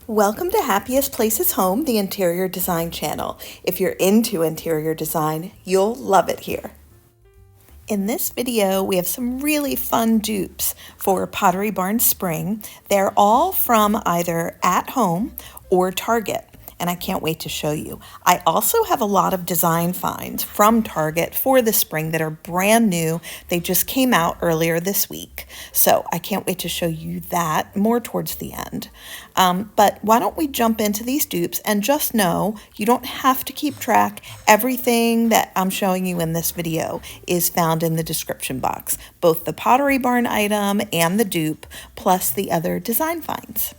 Welcome to Happiest Places Home, the interior design channel. If you're into interior design, you'll love it here. In this video, we have some really fun dupes for Pottery Barn Spring. They're all from either At Home or Target, and I can't wait to show you. I also have a lot of design finds from Target for the spring that are brand new. They just came out earlier this week, so I can't wait to show you that more towards the end. But why don't we jump into these dupes, and just know you don't have to keep track. Everything that I'm showing you in this video is found in the description box, both the Pottery Barn item and the dupe, plus the other design finds.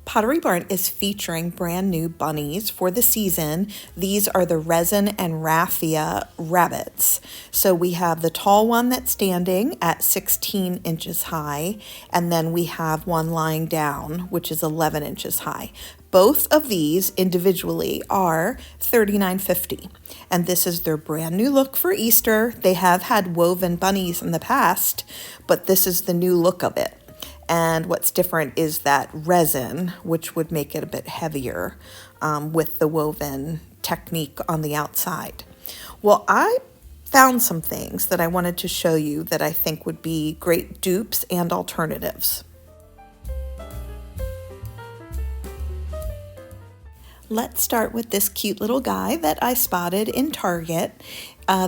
Pottery Barn is featuring brand new bunnies for the season. These are the resin and raffia rabbits. So we have the tall one that's standing at 16 inches high, and then we have one lying down, which is 11 inches high. Both of these individually are $39.50, and this is their brand new look for Easter. They have had woven bunnies in the past, but this is the new look of it. And what's different is that resin, which would make it a bit heavier with the woven technique on the outside. Well, I found some things that I wanted to show you that I think would be great dupes and alternatives. Let's start with this cute little guy that I spotted in Target.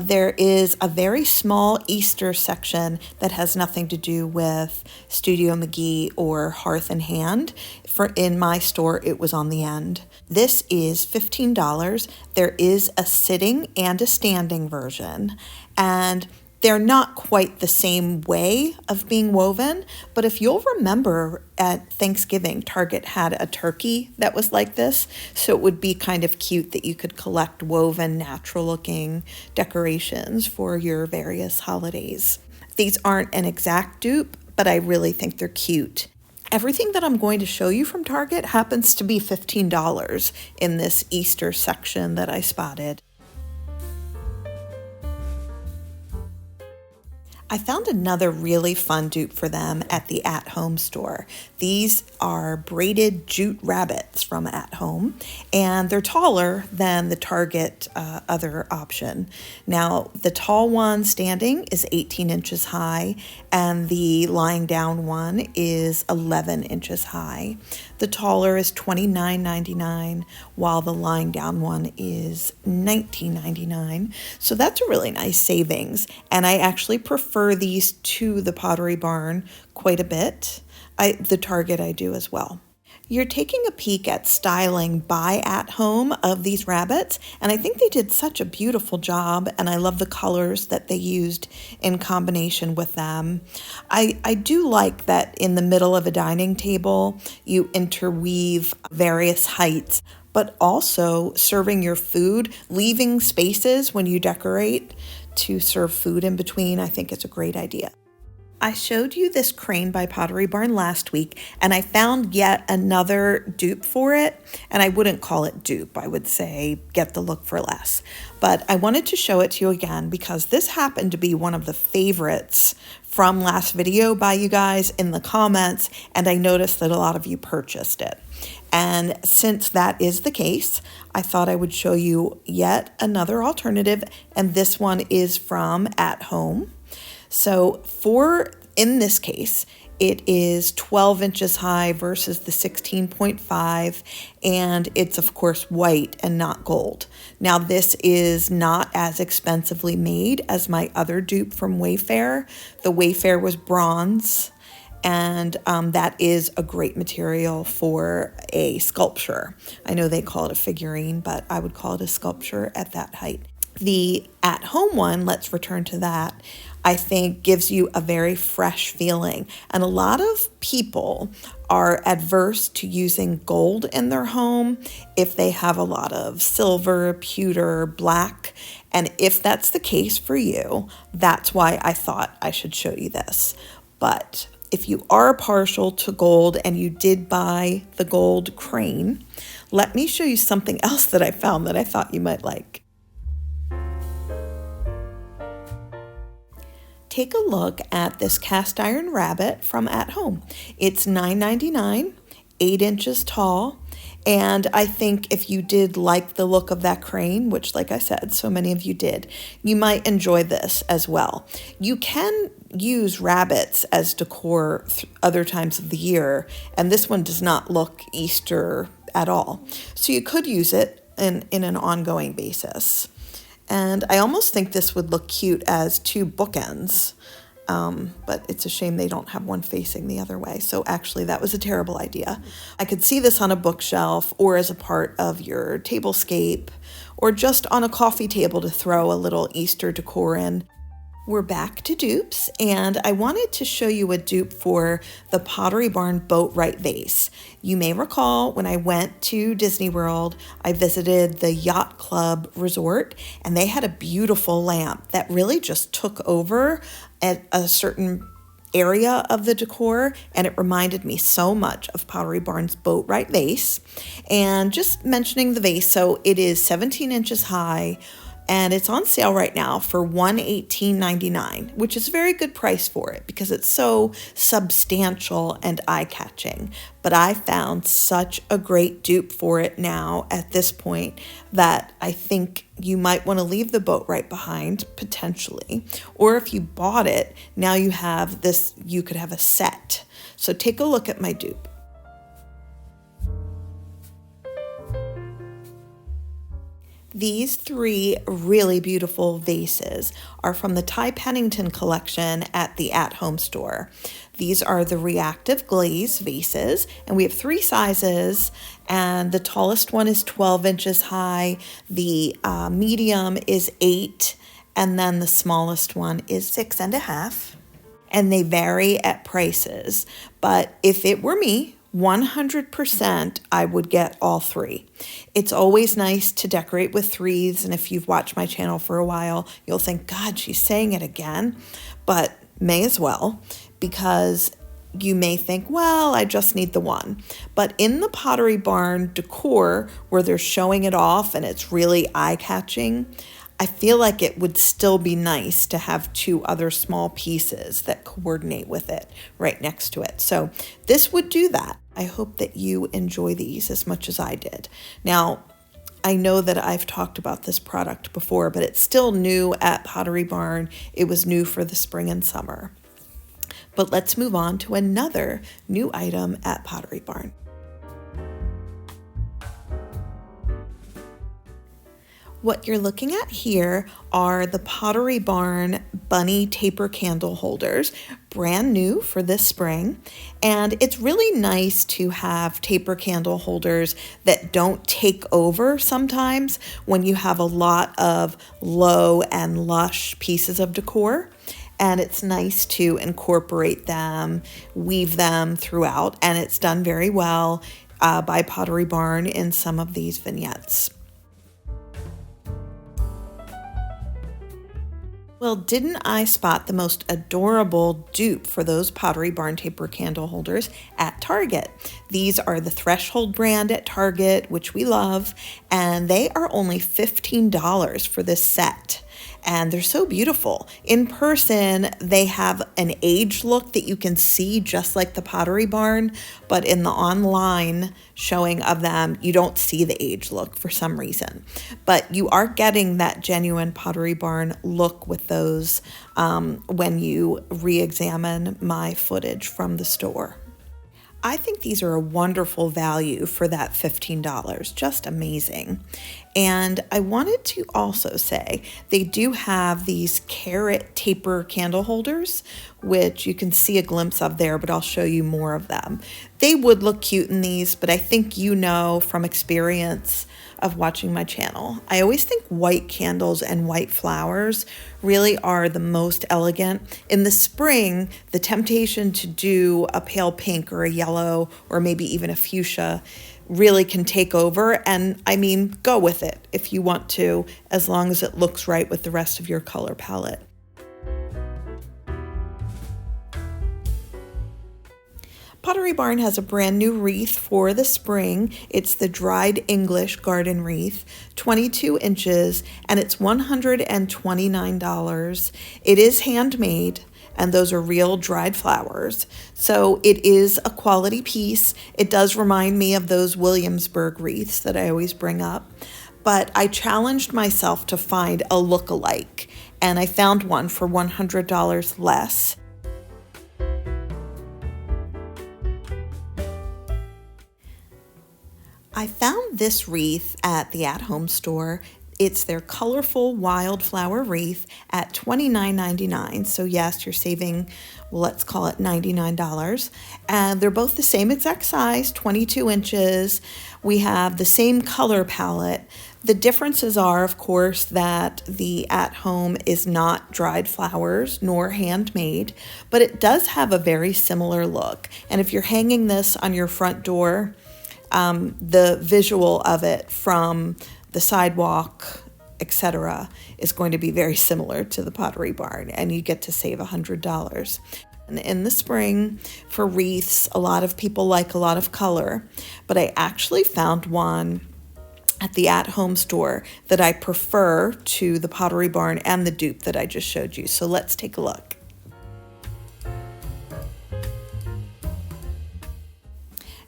There is a very small Easter section that has nothing to do with Studio McGee or Hearth and Hand. In my store, it was on the end. This is $15. There is a sitting and a standing version, and they're not quite the same way of being woven, but if you'll remember at Thanksgiving, Target had a turkey that was like this, so it would be kind of cute that you could collect woven, natural-looking decorations for your various holidays. These aren't an exact dupe, but I really think they're cute. Everything that I'm going to show you from Target happens to be $15 in this Easter section that I spotted. I found another really fun dupe for them at the At Home store. These are braided jute rabbits from At Home, and they're taller than the Target other option. Now, the tall one standing is 18 inches high, and the lying down one is 11 inches high. The taller is $29.99, while the lying down one is $19.99. So that's a really nice savings, and I actually prefer these to the Pottery Barn quite a bit. The Target I do as well. You're taking a peek at styling by At Home of these rabbits, and I think they did such a beautiful job, and I love the colors that they used in combination with them. I do like that in the middle of a dining table, you interweave various heights, but also serving your food, leaving spaces when you decorate to serve food in between. I think it's a great idea. I showed you this crane by Pottery Barn last week, and I found yet another dupe for it, and I wouldn't call it dupe. I would say get the look for less. But I wanted to show it to you again because this happened to be one of the favorites from last video by you guys in the comments, and I noticed that a lot of you purchased it. And since that is the case, I thought I would show you yet another alternative, and this one is from At Home. So in this case, it is 12 inches high versus the 16.5, and it's of course white and not gold. Now this is not as expensively made as my other dupe from Wayfair. The Wayfair was bronze, and that is a great material for a sculpture. I know they call it a figurine, but I would call it a sculpture at that height. The At Home one, let's return to that, I think gives you a very fresh feeling. And a lot of people are adverse to using gold in their home if they have a lot of silver, pewter, black. And if that's the case for you, that's why I thought I should show you this. But if you are partial to gold and you did buy the gold crane, let me show you something else that I found that I thought you might like. take a look at this cast iron rabbit from At Home. It's $9.99, 8 inches tall. And I think if you did like the look of that crane, which like I said, so many of you did, you might enjoy this as well. You can use rabbits as decor other times of the year, and this one does not look Easter at all. So you could use it in an ongoing basis. And I almost think this would look cute as 2 bookends. But it's a shame they don't have one facing the other way. So actually that was a terrible idea. I could see this on a bookshelf or as a part of your tablescape or just on a coffee table to throw a little Easter decor in. We're back to dupes, and I wanted to show you a dupe for the Pottery Barn Boatwright vase. You may recall when I went to Disney World, I visited the Yacht Club Resort, and they had a beautiful lamp that really just took over at a certain area of the decor, and it reminded me so much of Pottery Barn's Boatwright vase. And just mentioning the vase, so it is 17 inches high, and it's on sale right now for $118.99, which is a very good price for it because it's so substantial and eye-catching. But I found such a great dupe for it now at this point that I think you might want to leave the Boatwright behind, potentially. Or if you bought it, now you have this, you could have a set. So take a look at my dupe. These 3 really beautiful vases are from the Ty Pennington collection at the At Home store. These are the reactive glaze vases, and we have 3 sizes, and the tallest one is 12 inches high, the medium is 8, and then the smallest one is 6.5. And they vary at prices, but if it were me, 100% I would get all 3. It's always nice to decorate with wreaths, and if you've watched my channel for a while, you'll think, God, she's saying it again, but may as well, because you may think, well, I just need the one. But in the Pottery Barn decor, where they're showing it off and it's really eye-catching, I feel like it would still be nice to have 2 other small pieces that coordinate with it right next to it. So this would do that. I hope that you enjoy these as much as I did. Now, I know that I've talked about this product before, but it's still new at Pottery Barn. It was new for the spring and summer. But let's move on to another new item at Pottery Barn. What you're looking at here are the Pottery Barn bunny taper candle holders, brand new for this spring. And it's really nice to have taper candle holders that don't take over sometimes when you have a lot of low and lush pieces of decor. And it's nice to incorporate them, weave them throughout, and it's done very well by Pottery Barn in some of these vignettes. Well, didn't I spot the most adorable dupe for those Pottery Barn taper candle holders at Target? These are the Threshold brand at Target, which we love, and they are only $15 for this set. And they're so beautiful. In person, they have an aged look that you can see just like the Pottery Barn, but in the online showing of them, you don't see the age look for some reason. But you are getting that genuine Pottery Barn look with those when you re-examine my footage from the store. I think these are a wonderful value for that $15, just amazing. And I wanted to also say they do have these carrot taper candle holders, which you can see a glimpse of there, but I'll show you more of them. They would look cute in these, but I think you know from experience of watching my channel, I always think white candles and white flowers really are the most elegant. In the spring, the temptation to do a pale pink or a yellow or maybe even a fuchsia really can take over, and I mean, go with it if you want to, as long as it looks right with the rest of your color palette. Pottery Barn has a brand new wreath for the spring. It's the Dried English Garden Wreath, 22 inches, and it's $129. It is handmade, and those are real dried flowers. So it is a quality piece. It does remind me of those Williamsburg wreaths that I always bring up, but I challenged myself to find a look-alike, and I found one for $100 less. I found this wreath at the at-home store. It's their colorful wildflower wreath at $29.99. So yes, you're saving, well, let's call it $99. And they're both the same exact size, 22 inches. We have the same color palette. The differences are, of course, that the at-home is not dried flowers nor handmade, but it does have a very similar look. And if you're hanging this on your front door, the visual of it from the sidewalk, etc., is going to be very similar to the Pottery Barn, and you get to save $100. And in the spring, for wreaths, a lot of people like a lot of color, but I actually found one at the at-home store that I prefer to the Pottery Barn and the dupe that I just showed you. So let's take a look.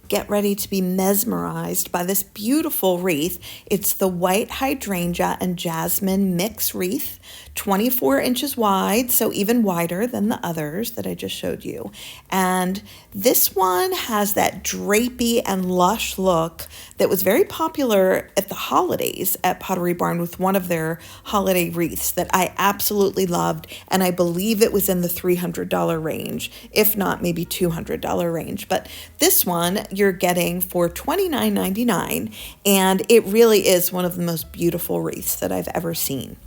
Get ready to be mesmerized by this beautiful wreath. It's the white hydrangea and jasmine mix wreath, 24 inches wide, so even wider than the others that I just showed you. And this one has that drapey and lush look that was very popular at the holidays at Pottery Barn with one of their holiday wreaths that I absolutely loved, and I believe it was in the $300 range, if not maybe $200 range. But this one you're getting for $29.99, and it really is one of the most beautiful wreaths that I've ever seen.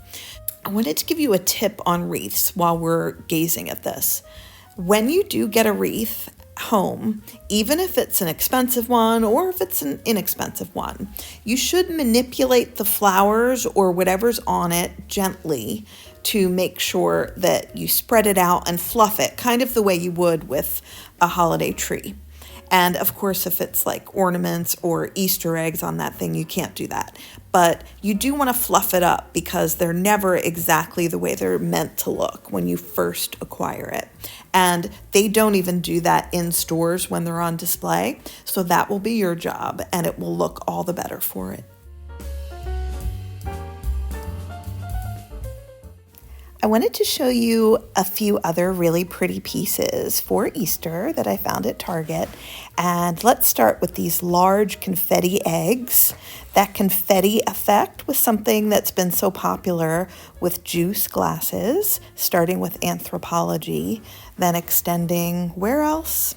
I wanted to give you a tip on wreaths while we're gazing at this. When you do get a wreath home, even if it's an expensive one or if it's an inexpensive one, you should manipulate the flowers or whatever's on it gently to make sure that you spread it out and fluff it, kind of the way you would with a holiday tree. And of course, if it's like ornaments or Easter eggs on that thing, you can't do that. But you do want to fluff it up because they're never exactly the way they're meant to look when you first acquire it. And they don't even do that in stores when they're on display. So that will be your job, and it will look all the better for it. I wanted to show you a few other really pretty pieces for Easter that I found at Target. And let's start with these large confetti eggs. That confetti effect was something that's been so popular with juice glasses, starting with Anthropologie, then extending where else?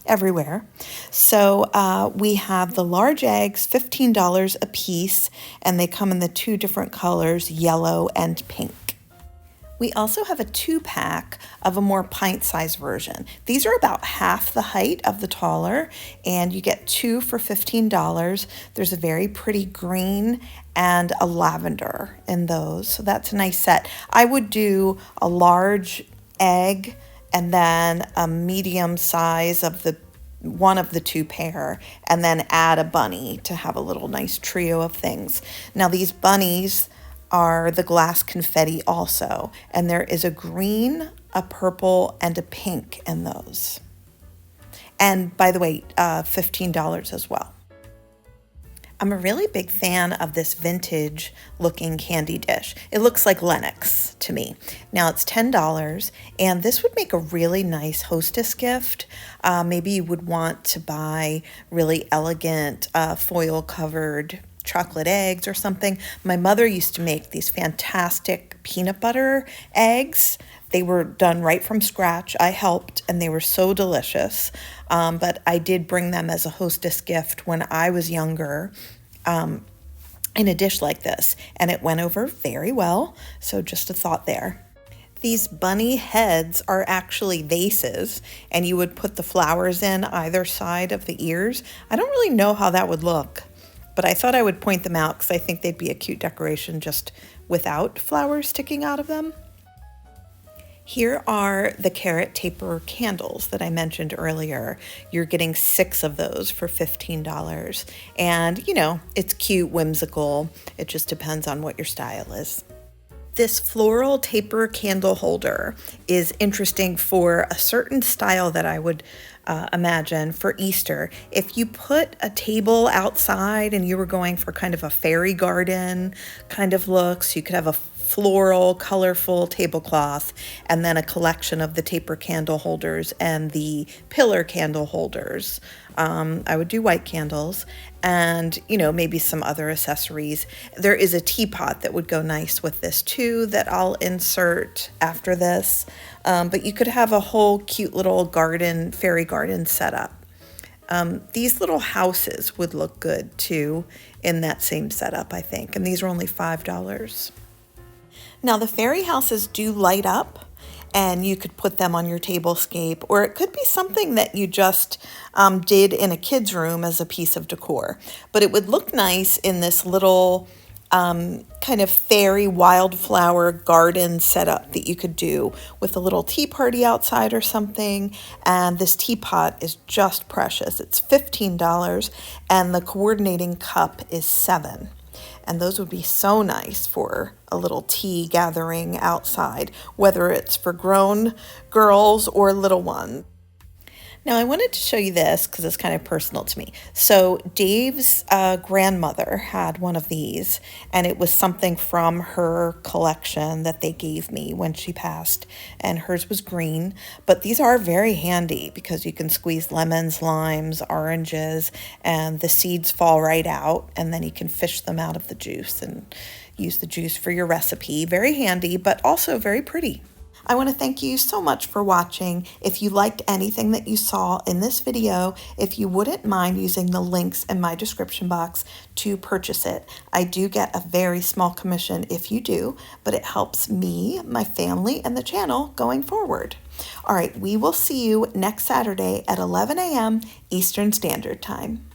Everywhere. So we have the large eggs, $15 a piece, and they come in the two different colors, yellow and pink. We also have a 2-pack of a more pint-sized version. These are about half the height of the taller, and you get 2 for $15. There's a very pretty green and a lavender in those, so that's a nice set. I would do a large egg and then a medium size of the one of the 2 pair, and then add a bunny to have a little nice trio of things. Now these bunnies are the glass confetti also, and there is a green, a purple, and a pink in those. And by the way, $15 as well. I'm a really big fan of this vintage looking candy dish. It looks like Lenox to me. Now it's $10, and this would make a really nice hostess gift. Maybe you would want to buy really elegant foil covered chocolate eggs or something. My mother used to make these fantastic peanut butter eggs. They were done right from scratch. I helped, and they were so delicious. But I did bring them as a hostess gift when I was younger in a dish like this, and it went over very well. So just a thought there. These bunny heads are actually vases, and you would put the flowers in either side of the ears. I don't really know how that would look, but I thought I would point them out because I think they'd be a cute decoration just without flowers sticking out of them. Here are the carrot taper candles that I mentioned earlier. You're getting 6 of those for $15. And, you know, it's cute, whimsical. It just depends on what your style is. This floral taper candle holder is interesting for a certain style that I would imagine for Easter. If you put a table outside and you were going for kind of a fairy garden kind of looks, you could have a floral, colorful tablecloth, and then a collection of the taper candle holders and the pillar candle holders. I would do white candles and, maybe some other accessories. There is a teapot that would go nice with this too that I'll insert after this. But you could have a whole cute little garden, fairy garden setup. These little houses would look good too in that same setup, I think. And these are only $5. Now the fairy houses do light up, and you could put them on your tablescape, or it could be something that you just did in a kid's room as a piece of decor. But it would look nice in this little kind of fairy wildflower garden setup that you could do with a little tea party outside or something. And this teapot is just precious. It's $15, and the coordinating cup is $7. And those would be so nice for a little tea gathering outside, whether it's for grown girls or little ones. Now I wanted to show you this because it's kind of personal to me. So Dave's grandmother had one of these, and it was something from her collection that they gave me when she passed, and hers was green. But these are very handy because you can squeeze lemons, limes, oranges, and the seeds fall right out, and then you can fish them out of the juice and use the juice for your recipe. Very handy, but also very pretty. I want to thank you so much for watching. If you liked anything that you saw in this video, if you wouldn't mind using the links in my description box to purchase it. I do get a very small commission if you do, but it helps me, my family, and the channel going forward. All right, we will see you next Saturday at 11 a.m. Eastern Standard Time.